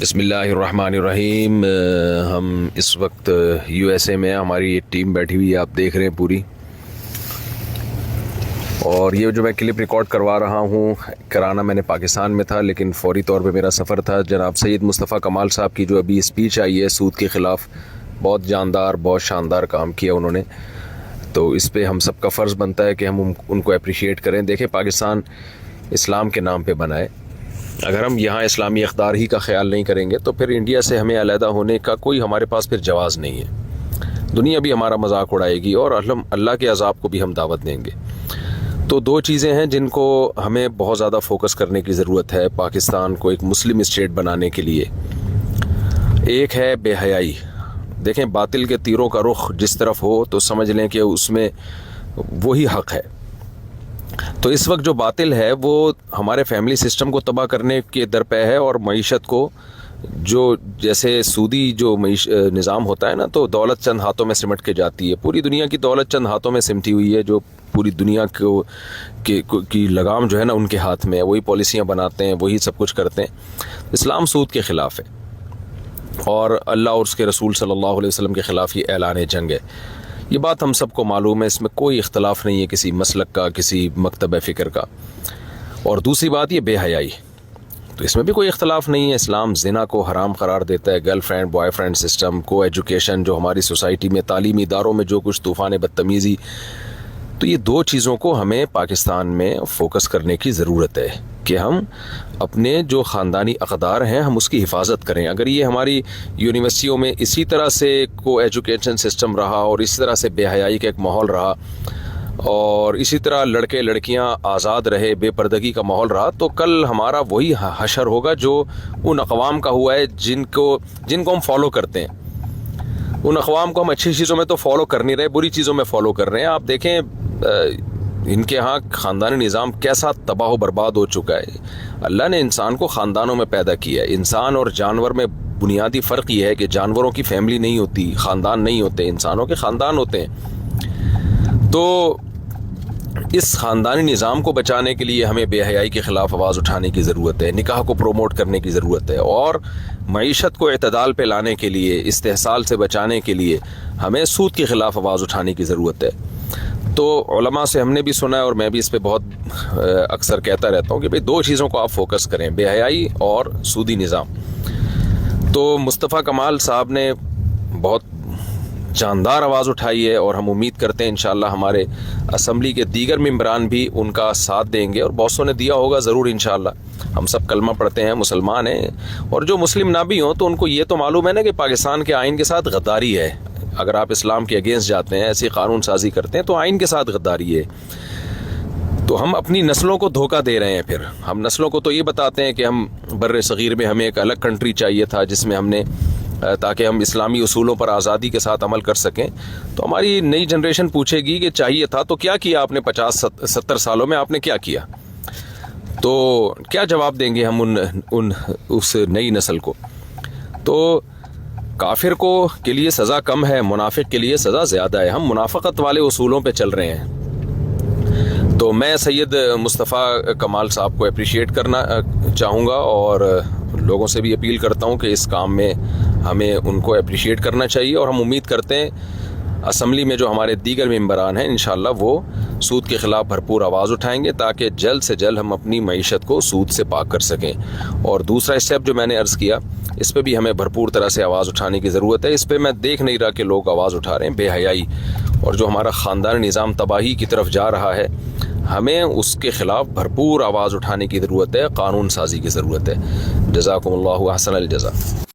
بسم اللہ الرحمن الرحیم۔ ہم اس وقت یو ایس اے میں، ہماری ایک ٹیم بیٹھی ہوئی ہے، آپ دیکھ رہے ہیں پوری۔ اور یہ جو میں کلپ ریکارڈ کروا رہا ہوں، کرانا میں نے پاکستان میں تھا، لیکن فوری طور پہ میرا سفر تھا۔ جناب سید مصطفیٰ کمال صاحب کی جو ابھی اسپیچ آئی ہے سود کے خلاف، بہت جاندار، بہت شاندار کام کیا انہوں نے، تو اس پہ ہم سب کا فرض بنتا ہے کہ ہم ان کو اپریشیٹ کریں۔ دیکھیں، پاکستان اسلام کے نام پہ بنا ہے، اگر ہم یہاں اسلامی اقدار ہی کا خیال نہیں کریں گے تو پھر انڈیا سے ہمیں علیحدہ ہونے کا کوئی ہمارے پاس پھر جواز نہیں ہے۔ دنیا بھی ہمارا مذاق اڑائے گی اور اللہ کے عذاب کو بھی ہم دعوت دیں گے۔ تو دو چیزیں ہیں جن کو ہمیں بہت زیادہ فوکس کرنے کی ضرورت ہے پاکستان کو ایک مسلم اسٹیٹ بنانے کے لیے۔ ایک ہے بے حیائی۔ دیکھیں، باطل کے تیروں کا رخ جس طرف ہو تو سمجھ لیں کہ اس میں وہی حق ہے۔ تو اس وقت جو باطل ہے وہ ہمارے فیملی سسٹم کو تباہ کرنے کے درپے ہے، اور معیشت کو، جو جیسے سودی جو نظام ہوتا ہے نا، تو دولت چند ہاتھوں میں سمٹ کے جاتی ہے۔ پوری دنیا کی دولت چند ہاتھوں میں سمٹی ہوئی ہے، جو پوری دنیا کی لگام جو ہے نا ان کے ہاتھ میں ہے، وہی پالیسیاں بناتے ہیں، وہی سب کچھ کرتے ہیں۔ اسلام سود کے خلاف ہے، اور اللہ اور اس کے رسول صلی اللہ علیہ وسلم کے خلاف یہ اعلان جنگ ہے۔ یہ بات ہم سب کو معلوم ہے، اس میں کوئی اختلاف نہیں ہے کسی مسلک کا، کسی مکتب فکر کا۔ اور دوسری بات یہ بے حیائی، تو اس میں بھی کوئی اختلاف نہیں ہے۔ اسلام زنا کو حرام قرار دیتا ہے، girl friend boy friend system کو، ایجوکیشن جو ہماری سوسائٹی میں تعلیمی اداروں میں جو کچھ طوفان بدتمیزی، تو یہ دو چیزوں کو ہمیں پاکستان میں فوکس کرنے کی ضرورت ہے کہ ہم اپنے جو خاندانی اقدار ہیں ہم اس کی حفاظت کریں۔ اگر یہ ہماری یونیورسٹیوں میں اسی طرح سے کو ایجوکیشن سسٹم رہا اور اسی طرح سے بے حیائی کا ایک ماحول رہا، اور اسی طرح لڑکے لڑکیاں آزاد رہے، بے پردگی کا ماحول رہا، تو کل ہمارا وہی حشر ہوگا جو ان اقوام کا ہوا ہے جن کو ہم فالو کرتے ہیں۔ ان اقوام کو ہم اچھی چیزوں میں تو فالو کر نہیں رہے، بری چیزوں میں فالو کر رہے ہیں۔ آپ دیکھیں ان کے ہاں خاندانی نظام کیسا تباہ و برباد ہو چکا ہے۔ اللہ نے انسان کو خاندانوں میں پیدا کیا ہے۔ انسان اور جانور میں بنیادی فرق یہ ہے کہ جانوروں کی فیملی نہیں ہوتی، خاندان نہیں ہوتے، انسانوں کے خاندان ہوتے ہیں۔ تو اس خاندانی نظام کو بچانے کے لیے ہمیں بے حیائی کے خلاف آواز اٹھانے کی ضرورت ہے، نکاح کو پروموٹ کرنے کی ضرورت ہے، اور معیشت کو اعتدال پہ لانے کے لیے، استحصال سے بچانے کے لیے ہمیں سود کے خلاف آواز اٹھانے کی ضرورت ہے۔ تو علماء سے ہم نے بھی سنا ہے، اور میں بھی اس پہ بہت اکثر کہتا رہتا ہوں کہ بھئی دو چیزوں کو آپ فوکس کریں، بے حیائی اور سودی نظام۔ تو مصطفیٰ کمال صاحب نے بہت جاندار آواز اٹھائی ہے، اور ہم امید کرتے ہیں انشاءاللہ ہمارے اسمبلی کے دیگر ممبران بھی ان کا ساتھ دیں گے، اور بہت سو نے دیا ہوگا ضرور انشاءاللہ۔ ہم سب کلمہ پڑھتے ہیں، مسلمان ہیں، اور جو مسلم نہ بھی ہوں تو ان کو یہ تو معلوم ہے نا کہ پاکستان کے آئین کے ساتھ غداری ہے۔ اگر آپ اسلام کے اگینسٹ جاتے ہیں، ایسی قانون سازی کرتے ہیں، تو آئین کے ساتھ غداری ہے۔ تو ہم اپنی نسلوں کو دھوکہ دے رہے ہیں۔ پھر ہم نسلوں کو تو یہ بتاتے ہیں کہ ہم بر صغیر میں ہمیں ایک الگ کنٹری چاہیے تھا جس میں ہم نے، تاکہ ہم اسلامی اصولوں پر آزادی کے ساتھ عمل کر سکیں۔ تو ہماری نئی جنریشن پوچھے گی کہ چاہیے تھا تو کیا کیا آپ نے 50-70 سالوں میں، آپ نے کیا کیا؟ تو کیا جواب دیں گے ہم اس نئی نسل کو؟ تو کافر کے لیے سزا کم ہے، منافق کے لیے سزا زیادہ ہے۔ ہم منافقت والے اصولوں پہ چل رہے ہیں۔ تو میں سید مصطفیٰ کمال صاحب کو اپریشیٹ کرنا چاہوں گا، اور لوگوں سے بھی اپیل کرتا ہوں کہ اس کام میں ہمیں ان کو اپریشیٹ کرنا چاہیے، اور ہم امید کرتے ہیں اسمبلی میں جو ہمارے دیگر ممبران ہیں انشاءاللہ وہ سود کے خلاف بھرپور آواز اٹھائیں گے، تاکہ جلد سے جلد ہم اپنی معیشت کو سود سے پاک کر سکیں۔ اور دوسرا اسٹیپ جو میں نے عرض کیا، اس پہ بھی ہمیں بھرپور طرح سے آواز اٹھانے کی ضرورت ہے۔ اس پہ میں دیکھ نہیں رہا کہ لوگ آواز اٹھا رہے ہیں۔ بے حیائی اور جو ہمارا خاندانی نظام تباہی کی طرف جا رہا ہے، ہمیں اس کے خلاف بھرپور آواز اٹھانے کی ضرورت ہے، قانون سازی کی ضرورت ہے۔ جزاکم اللہ احسن الجزا۔